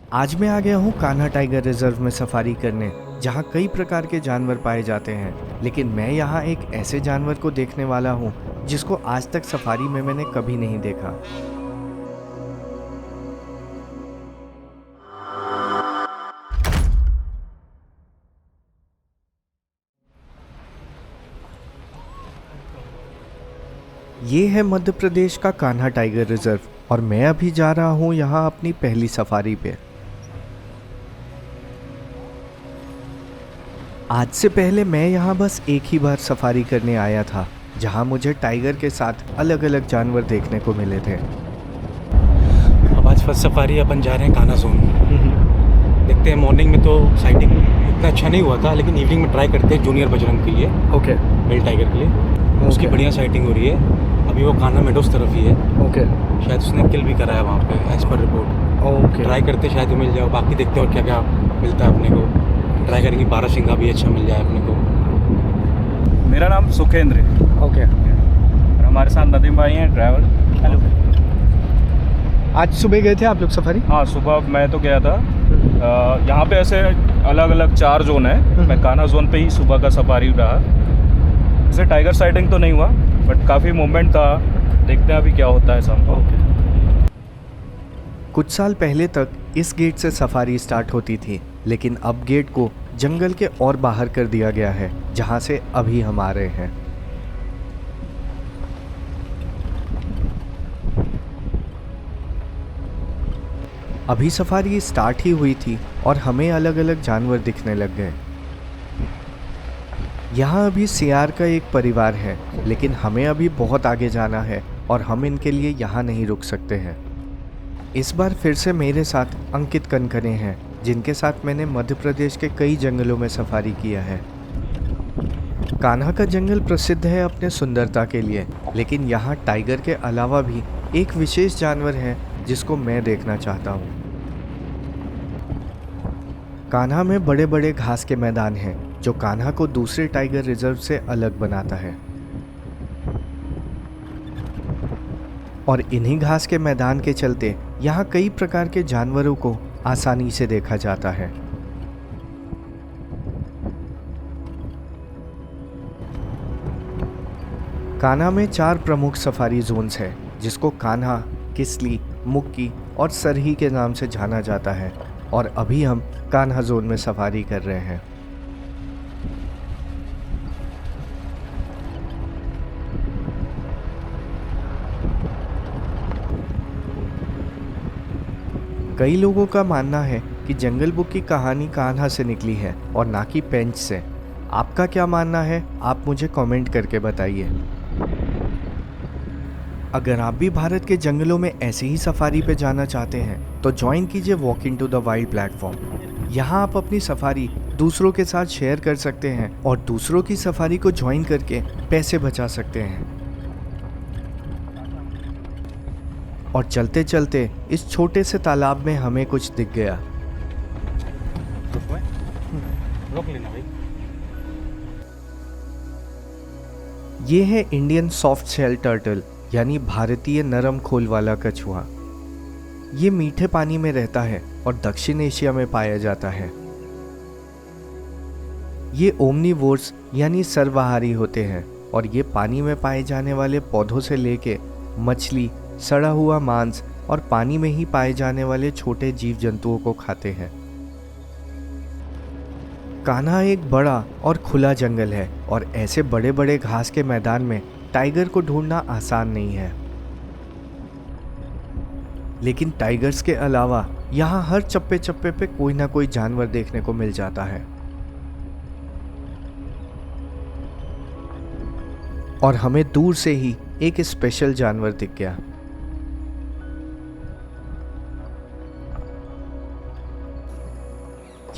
आज मैं आ गया हूँ कान्हा टाइगर रिजर्व में सफारी करने, जहाँ कई प्रकार के जानवर पाए जाते हैं। लेकिन मैं यहाँ एक ऐसे जानवर को देखने वाला हूँ जिसको आज तक सफारी में मैंने कभी नहीं देखा। ये है मध्य प्रदेश का कान्हा टाइगर रिजर्व और मैं अभी जा रहा हूँ यहाँ अपनी पहली सफारी पे। आज से पहले मैं यहाँ बस एक ही बार सफारी करने आया था, जहाँ मुझे टाइगर के साथ अलग अलग जानवर देखने को मिले थे। अब आज फर्स्ट सफारी अपन जा रहे हैं कान्हा जोन। देखते हैं, मॉर्निंग में तो साइटिंग इतना अच्छा नहीं हुआ था, लेकिन इवनिंग में ट्राई करते हैं जूनियर बजरंग के लिए, ओके मेल टाइगर के लिए। उसकी बढ़िया साइटिंग हो रही है। अभी वो कान्हा मेडोज तरफ ही है। ओके शायद उसने किल भी करा है वहाँ पे, as per report. Okay try करते शायद मिल जाए। बाकी देखते हैं और क्या क्या मिलता है अपने को। ट्राई करेंगे बारहसिंगा भी अच्छा मिल जाए अपने को। मेरा नाम सुखेंद्र है। ओके। और हमारे साथ नदीम भाई हैं, ड्राइवर। हेलो। आज सुबह गए थे आप लोग सफारी? हाँ, सुबह मैं तो गया था। यहाँ पे ऐसे अलग अलग 4 जोन है। मैं कान्हा जोन पे ही सुबह का सफारी रहा। ऐसे टाइगर साइटिंग तो नहीं हुआ, बट काफ़ी मूवमेंट था। देखते हैं अभी क्या होता है शाम को। कुछ साल पहले तक इस गेट से सफारी स्टार्ट होती थी, लेकिन अब गेट को जंगल के और बाहर कर दिया गया है, जहां से अभी हम आ रहे हैं। अभी सफारी स्टार्ट ही हुई थी और हमें अलग अलग जानवर दिखने लग गए। यहाँ अभी सियार का एक परिवार है, लेकिन हमें अभी बहुत आगे जाना है और हम इनके लिए यहाँ नहीं रुक सकते हैं। इस बार फिर से मेरे साथ अंकित कनकने हैं, जिनके साथ मैंने मध्य प्रदेश के कई जंगलों में सफारी किया है। कान्हा का जंगल प्रसिद्ध है अपने सुंदरता के लिए, लेकिन यहाँ टाइगर के अलावा भी एक विशेष जानवर है जिसको मैं देखना चाहता हूँ। कान्हा में बड़े बड़े घास के मैदान हैं, जो कान्हा को दूसरे टाइगर रिजर्व से अलग बनाता है। और इन्हीं घास के मैदान के चलते यहाँ कई प्रकार के जानवरों को आसानी से देखा जाता है। कान्हा में 4 प्रमुख सफारी जोन्स हैं, जिसको कान्हा, किसली, मुक्की और सरही के नाम से जाना जाता है। और अभी हम कान्हा जोन में सफारी कर रहे हैं। कई लोगों का मानना है कि जंगल बुक की कहानी कान्हा से निकली है और ना कि पेंच से। आपका क्या मानना है? आप मुझे कमेंट करके बताइए। अगर आप भी भारत के जंगलों में ऐसे ही सफारी पे जाना चाहते हैं तो ज्वाइन कीजिए walk into the wild platform. यहाँ आप अपनी सफारी दूसरों के साथ शेयर कर सकते हैं और दूसरों की सफारी को ज्वाइन करके पैसे बचा सकते हैं। और चलते चलते इस छोटे से तालाब में हमें कुछ दिख गया। रोक लेना भाई। ये है इंडियन सॉफ्ट शेल टर्टल, यानी भारतीय नरम खोल वाला कछुआ। ये मीठे पानी में रहता है और दक्षिण एशिया में पाया जाता है। ये ओमनीवोर्स यानी सर्वाहारी होते हैं और ये पानी में पाए जाने वाले पौधों से लेके मछली, सड़ा हुआ मांस और पानी में ही पाए जाने वाले छोटे जीव जंतुओं को खाते हैं। कान्हा एक बड़ा और खुला जंगल है और ऐसे बड़े बड़े घास के मैदान में टाइगर को ढूंढना आसान नहीं है। लेकिन टाइगर्स के अलावा यहाँ हर चप्पे चप्पे पे कोई ना कोई जानवर देखने को मिल जाता है। और हमें दूर से ही एक स्पेशल जानवर दिख गया।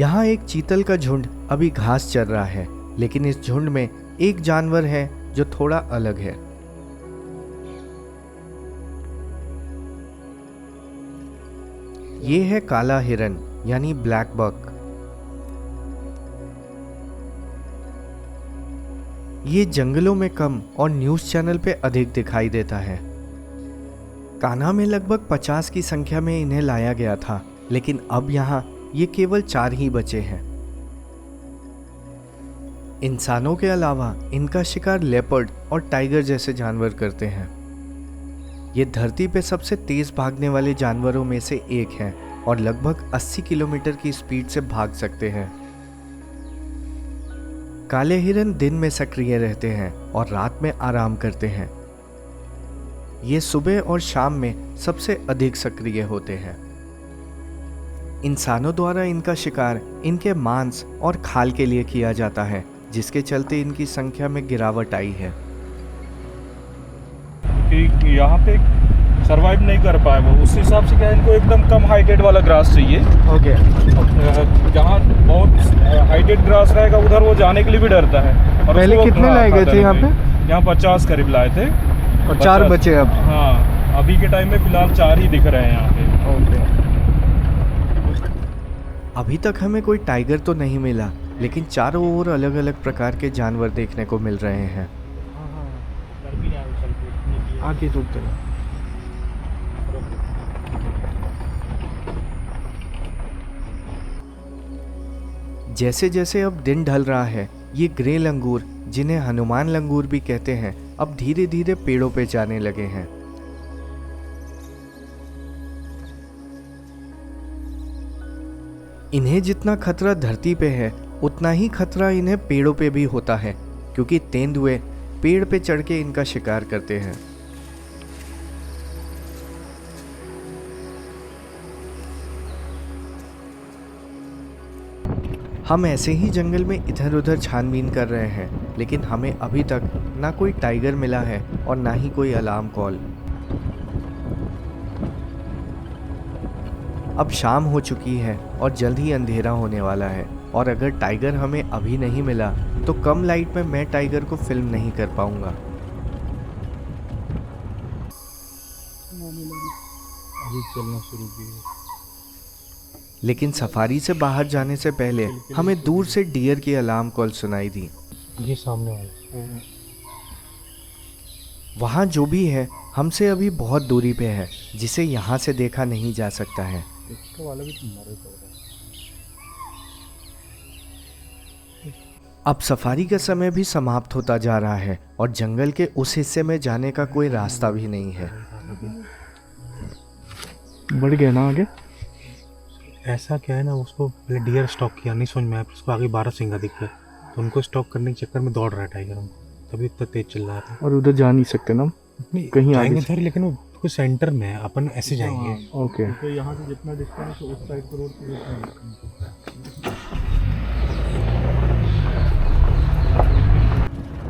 यहाँ एक चीतल का झुंड अभी घास चर रहा है, लेकिन इस झुंड में एक जानवर है जो थोड़ा अलग है। ये है काला हिरन यानी ब्लैक बक। ये जंगलों में कम और न्यूज़ चैनल पे अधिक दिखाई देता है। कान्हा में लगभग 50 की संख्या में इन्हें लाया गया था, लेकिन अब यहाँ ये केवल 4 ही बचे हैं। इंसानों के अलावा इनका शिकार लेपर्ड और टाइगर जैसे जानवर करते हैं। ये धरती पे सबसे तेज भागने वाले जानवरों में से एक हैं और लगभग 80 किलोमीटर की स्पीड से भाग सकते हैं। काले हिरन दिन में सक्रिय रहते हैं और रात में आराम करते हैं। ये सुबह और शाम में सबसे अधिक सक्रिय होते हैं। इंसानों द्वारा इनका शिकार इनके मांस और खाल के लिए किया जाता है, जिसके चलते इनकी संख्या में गिरावट आई है। कि यहाँ पे सरवाइव नहीं कर पाए वो, उस हिसाब से क्या इनको एकदम कम हाइटेड वाला ग्रास चाहिए। ओके। जहाँ बहुत हाइटेड ग्रास रहेगा उधर वो जाने के लिए भी डरता है। और पहले कितने लाए गए थे यहाँ पे? यहाँ 50 करीब लाए थे और 4 बचे अब। हाँ, अभी के टाइम में फिलहाल 4 ही दिख रहे हैं यहाँ पे। ओके। अभी तक हमें कोई टाइगर तो नहीं मिला, लेकिन चारों ओर अलग अलग प्रकार के जानवर देखने को मिल रहे हैं। आगे रुकते हैं। जैसे जैसे अब दिन ढल रहा है, ये ग्रे लंगूर, जिन्हें हनुमान लंगूर भी कहते हैं, अब धीरे धीरे पेड़ों पे जाने लगे हैं। इन्हें जितना खतरा धरती पे है, उतना ही खतरा इन्हें पेड़ों पे भी होता है, क्योंकि तेंदुए पेड़ पे चढ़ के इनका शिकार करते हैं। हम ऐसे ही जंगल में इधर उधर छानबीन कर रहे हैं, लेकिन हमें अभी तक ना कोई टाइगर मिला है और ना ही कोई अलार्म कॉल। अब शाम हो चुकी है और जल्द ही अंधेरा होने वाला है, और अगर टाइगर हमें अभी नहीं मिला तो कम लाइट में मैं टाइगर को फिल्म नहीं कर पाऊंगा। अभी चलना शुरू किया। लेकिन सफारी से बाहर जाने से पहले हमें दूर से डियर की अलार्म कॉल सुनाई दी। ये सामने वाला। वहाँ जो भी है हमसे अभी बहुत दूरी पे है, जिसे यहाँ से देखा नहीं जा सकता है। इसका वाला भी मरे तो अब सफारी का समय भी समाप्त होता जा रहा है और जंगल के उस हिस्से में जाने का कोई रास्ता भी नहीं है। बढ़ गया ना आगे। ऐसा क्या है ना, उसको पहले डियर स्टॉक किया, नहीं समझ में आया, उसको आगे 12 सिंगा दिख गया, तो उनको स्टॉक करने के चक्कर में दौड़ रहा है टाइगर, हम तभी इतना तेज चल रहा था। और उधर जा नहीं सकते ना, कहीं आगे इधर, लेकिन वो कुछ सेंटर में है, अपन ऐसे जाएंगे। ओके। तो यहाँ से जितना डिस्टेंस है उस साइड पर रोड पे।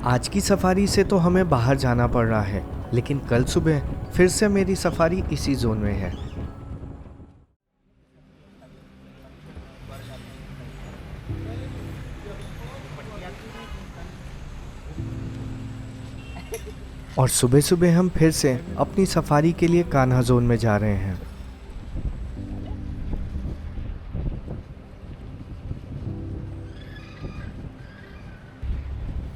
आज की सफारी से तो हमें बाहर जाना पड़ रहा है, लेकिन कल सुबह फिर से मेरी सफारी इसी जोन में है। और सुबह सुबह हम फिर से अपनी सफारी के लिए कान्हा जोन में जा रहे हैं।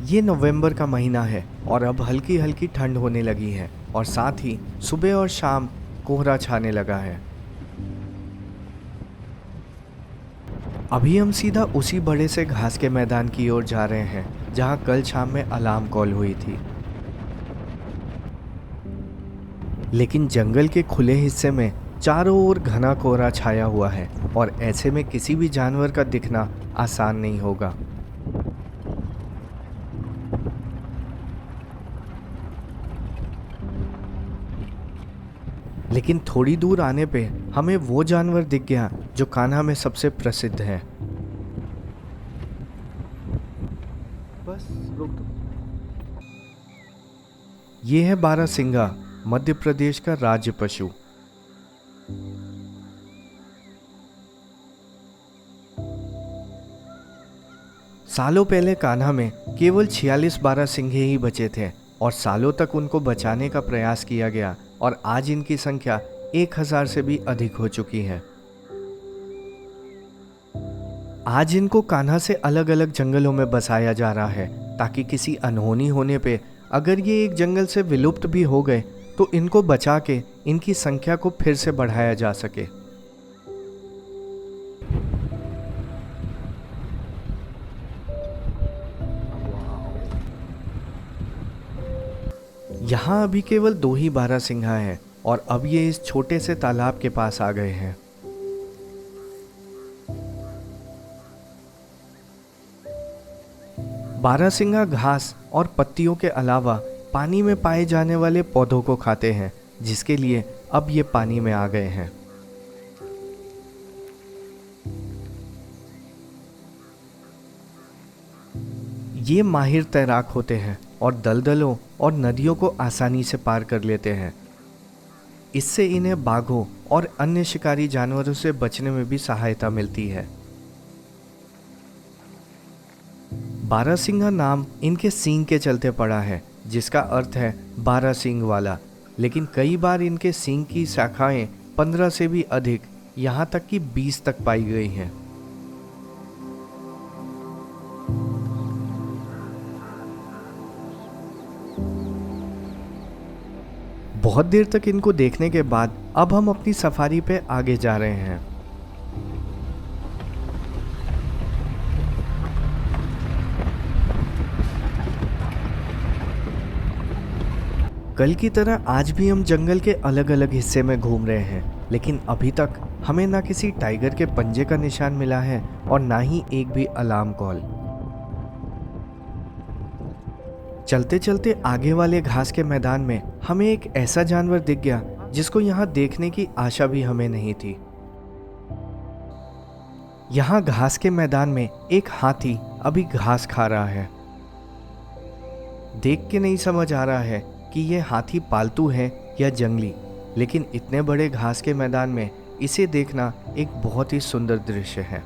ये नवंबर का महीना है और अब हल्की हल्की ठंड होने लगी है और साथ ही सुबह और शाम कोहरा छाने लगा है। अभी हम सीधा उसी बड़े से घास के मैदान की ओर जा रहे हैं जहां कल शाम में अलार्म कॉल हुई थी। लेकिन जंगल के खुले हिस्से में चारों ओर घना कोहरा छाया हुआ है और ऐसे में किसी भी जानवर का दिखना आसान नहीं होगा। लेकिन थोड़ी दूर आने पे हमें वो जानवर दिख गया जो कान्हा में सबसे प्रसिद्ध है। बस रोक दो। ये है बारहसिंगा, मध्य प्रदेश का राज्य पशु। सालों पहले कान्हा में केवल 46 बारहसिंगे ही बचे थे और सालों तक उनको बचाने का प्रयास किया गया और आज इनकी संख्या 1000 से भी अधिक हो चुकी है। आज इनको कान्हा से अलग अलग जंगलों में बसाया जा रहा है ताकि किसी अनहोनी होने पे अगर ये एक जंगल से विलुप्त भी हो गए तो इनको बचा के इनकी संख्या को फिर से बढ़ाया जा सके। यहाँ अभी केवल 2 ही बारहसिंघा हैं और अब ये इस छोटे से तालाब के पास आ गए हैं। बारहसिंघा घास और पत्तियों के अलावा पानी में पाए जाने वाले पौधों को खाते हैं, जिसके लिए अब ये पानी में आ गए हैं। ये माहिर तैराक होते हैं और दलदलों और नदियों को आसानी से पार कर लेते हैं। इससे इन्हें बाघों और अन्य शिकारी जानवरों से बचने में भी सहायता मिलती है। बारहसिंघा नाम इनके सींग के चलते पड़ा है, जिसका अर्थ है 12 सींग वाला, लेकिन कई बार इनके सींग की शाखाएं 15 से भी अधिक, यहाँ तक कि 20 तक पाई गई हैं। बहुत देर तक इनको देखने के बाद अब हम अपनी सफारी पे आगे जा रहे हैं। कल की तरह आज भी हम जंगल के अलग अलग हिस्से में घूम रहे हैं, लेकिन अभी तक हमें ना किसी टाइगर के पंजे का निशान मिला है और ना ही एक भी अलार्म कॉल। चलते चलते आगे वाले घास के मैदान में हमें एक ऐसा जानवर दिख गया जिसको यहाँ देखने की आशा भी हमें नहीं थी। यहाँ घास के मैदान में एक हाथी अभी घास खा रहा है। देख के नहीं समझ आ रहा है कि यह हाथी पालतू है या जंगली, लेकिन इतने बड़े घास के मैदान में इसे देखना एक बहुत ही सुंदर दृश्य है।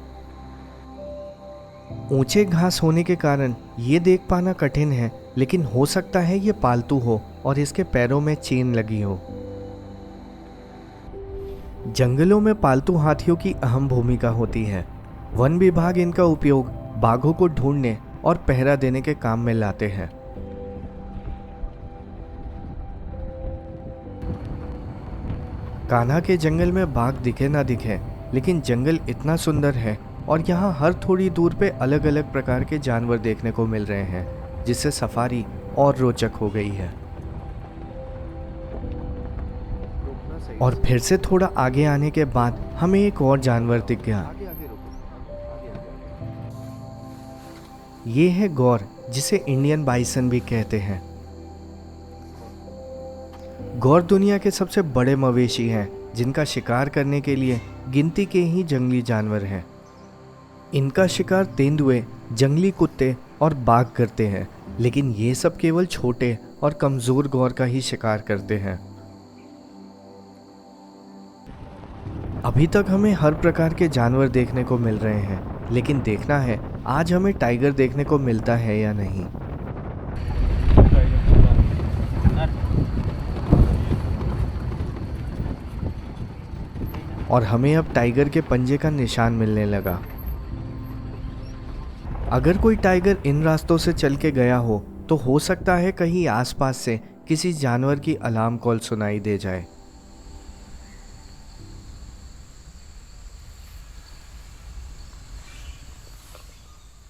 ऊंचे घास होने के कारण ये देख पाना कठिन है, लेकिन हो सकता है ये पालतू हो और इसके पैरों में चेन लगी हो। जंगलों में पालतू हाथियों की अहम भूमिका होती है। वन विभाग इनका उपयोग बाघों को ढूंढने और पहरा देने के काम में लाते हैं। कान्हा के जंगल में बाघ दिखे ना दिखे, लेकिन जंगल इतना सुंदर है और यहाँ हर थोड़ी दूर पे अलग अलग प्रकार के जानवर देखने को मिल रहे हैं, जिससे सफारी और रोचक हो गई है। और फिर से थोड़ा आगे आने के बाद हमें एक और जानवर दिख गया। ये है गौर, जिसे इंडियन बाइसन भी कहते हैं। गौर दुनिया के सबसे बड़े मवेशी हैं, जिनका शिकार करने के लिए गिनती के ही जंगली जानवर हैं। इनका शिकार तेंदुए, जंगली कुत्ते और बाघ करते हैं, लेकिन ये सब केवल छोटे और कमज़ोर गौर का ही शिकार करते हैं। अभी तक हमें हर प्रकार के जानवर देखने को मिल रहे हैं, लेकिन देखना है आज हमें टाइगर देखने को मिलता है या नहीं। और हमें अब टाइगर के पंजे का निशान मिलने लगा। अगर कोई टाइगर इन रास्तों से चल के गया हो तो हो सकता है कहीं आसपास से किसी जानवर की अलार्म कॉल सुनाई दे जाए।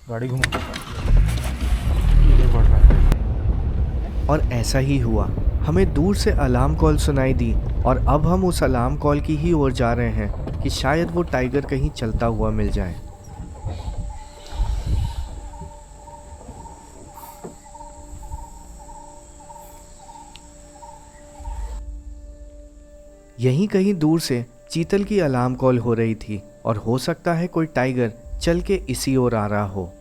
गाड़ी घुमा बढ़ रहा है। और ऐसा ही हुआ, हमें दूर से अलार्म कॉल सुनाई दी और अब हम उस अलार्म कॉल की ही ओर जा रहे हैं कि शायद वो टाइगर कहीं चलता हुआ मिल जाए। यहीं कहीं दूर से चीतल की अलार्म कॉल हो रही थी और हो सकता है कोई टाइगर चल के इसी ओर आ रहा हो।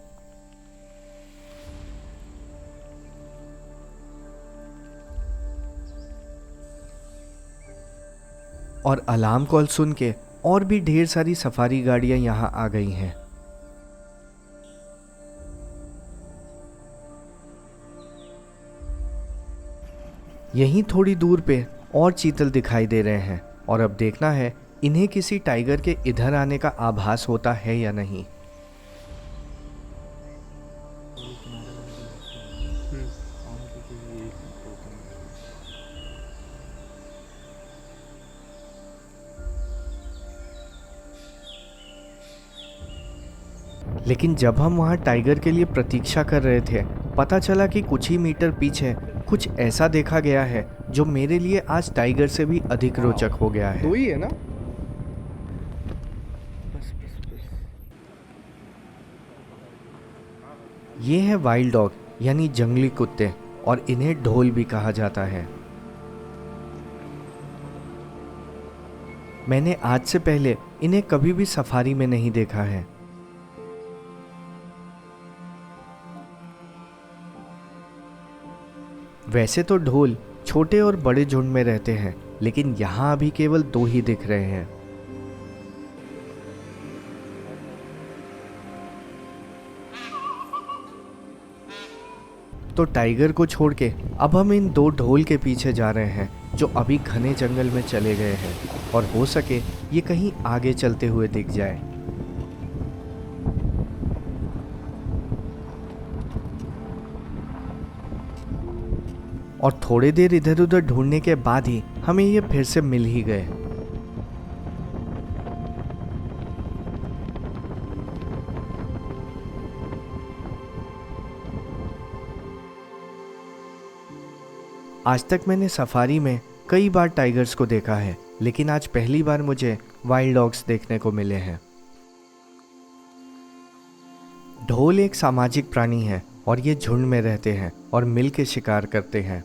और अलार्म कॉल सुन के और भी ढेर सारी सफारी गाड़ियां यहां आ गई हैं। यहीं थोड़ी दूर पे और चीतल दिखाई दे रहे हैं और अब देखना है इन्हें किसी टाइगर के इधर आने का आभास होता है या नहीं। लेकिन जब हम वहाँ टाइगर के लिए प्रतीक्षा कर रहे थे, पता चला कि कुछ ही मीटर पीछे कुछ ऐसा देखा गया है जो मेरे लिए आज टाइगर से भी अधिक रोचक हो गया है। दो ही है ना? ये है वाइल्ड डॉग यानी जंगली कुत्ते, और इन्हें ढोल भी कहा जाता है। मैंने आज से पहले इन्हें कभी भी सफारी में नहीं देखा है। वैसे तो ढोल छोटे और बड़े झुंड में रहते हैं, लेकिन यहाँ अभी केवल 2 ही दिख रहे हैं। तो टाइगर को छोड़ के अब हम इन 2 ढोल के पीछे जा रहे हैं जो अभी घने जंगल में चले गए हैं, और हो सके ये कहीं आगे चलते हुए दिख जाए। और थोड़ी देर इधर उधर ढूंढने के बाद ही हमें ये फिर से मिल ही गए। आज तक मैंने सफारी में कई बार टाइगर्स को देखा है, लेकिन आज पहली बार मुझे वाइल्ड डॉग्स देखने को मिले हैं। ढोल एक सामाजिक प्राणी है और ये झुंड में रहते हैं और मिल के शिकार करते हैं।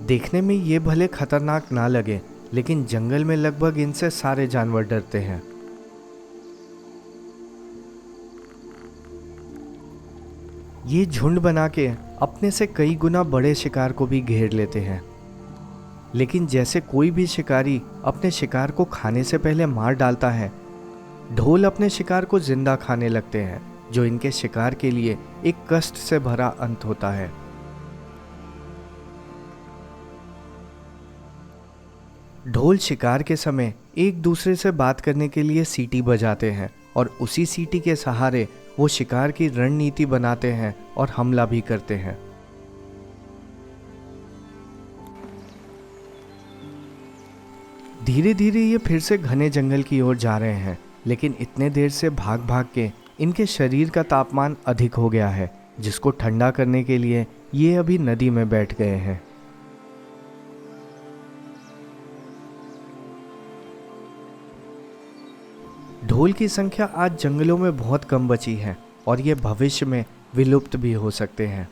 देखने में ये भले खतरनाक ना लगे, लेकिन जंगल में लगभग इनसे सारे जानवर डरते हैं। ये झुंड बना के अपने से कई गुना बड़े शिकार को भी घेर लेते हैं, लेकिन जैसे कोई भी शिकारी अपने शिकार को खाने से पहले मार डालता है, ढोल अपने शिकार को जिंदा खाने लगते हैं, जो इनके शिकार के लिए एक कष्ट से भरा अंत होता है। ढोल शिकार के समय एक दूसरे से बात करने के लिए सीटी बजाते हैं और उसी सीटी के सहारे वो शिकार की रणनीति बनाते हैं और हमला भी करते हैं। धीरे धीरे ये फिर से घने जंगल की ओर जा रहे हैं, लेकिन इतने देर से भाग भाग के इनके शरीर का तापमान अधिक हो गया है, जिसको ठंडा करने के लिए ये अभी नदी में बैठ गए हैं। ढोल की संख्या आज जंगलों में बहुत कम बची है और ये भविष्य में विलुप्त भी हो सकते हैं।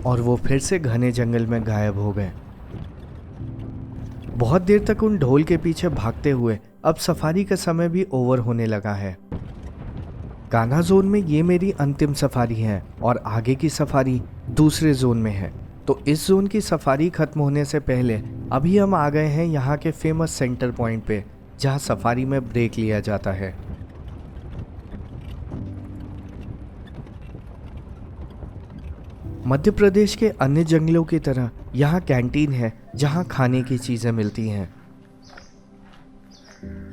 और वो फिर से घने जंगल में गायब हो गए। बहुत देर तक उन ढोल के पीछे भागते हुए अब सफारी का समय भी ओवर होने लगा है। कान्हा जोन में ये मेरी अंतिम सफारी है और आगे की सफारी दूसरे जोन में है। तो इस जोन की सफारी खत्म होने से पहले अभी हम आ गए हैं यहाँ के फेमस सेंटर पॉइंट पे, जहाँ सफारी में ब्रेक लिया जाता है। मध्य प्रदेश के अन्य जंगलों की तरह यहाँ कैंटीन है जहाँ खाने की चीज़ें मिलती हैं,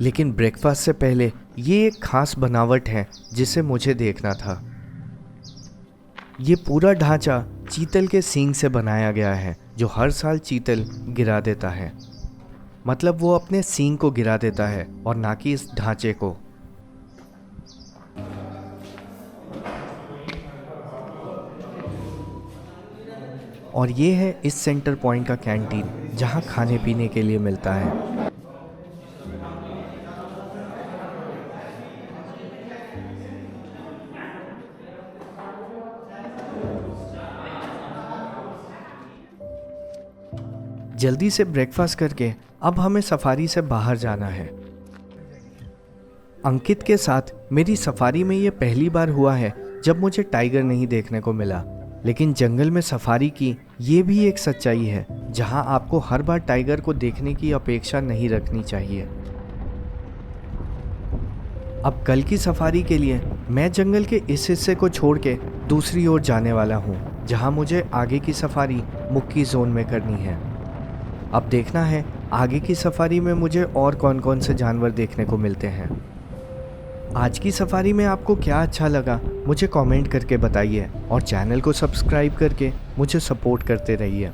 लेकिन ब्रेकफास्ट से पहले ये एक खास बनावट है जिसे मुझे देखना था। ये पूरा ढांचा चीतल के सींग से बनाया गया है, जो हर साल चीतल गिरा देता है। मतलब वो अपने सींग को गिरा देता है और ना कि इस ढांचे को। और ये है इस सेंटर पॉइंट का कैंटीन, जहाँ खाने पीने के लिए मिलता है। जल्दी से ब्रेकफास्ट करके अब हमें सफारी से बाहर जाना है। अंकित के साथ मेरी सफारी में ये पहली बार हुआ है जब मुझे टाइगर नहीं देखने को मिला, लेकिन जंगल में सफारी की ये भी एक सच्चाई है जहां आपको हर बार टाइगर को देखने की अपेक्षा नहीं रखनी चाहिए। अब कल की सफारी के लिए मैं जंगल के इस हिस्से को छोड़ के दूसरी ओर जाने वाला हूं, जहां मुझे आगे की सफारी मुक्की जोन में करनी है। अब देखना है आगे की सफारी में मुझे और कौन कौन से जानवर देखने को मिलते हैं। आज की सफारी में आपको क्या अच्छा लगा मुझे कमेंट करके बताइए और चैनल को सब्सक्राइब करके मुझे सपोर्ट करते रहिए।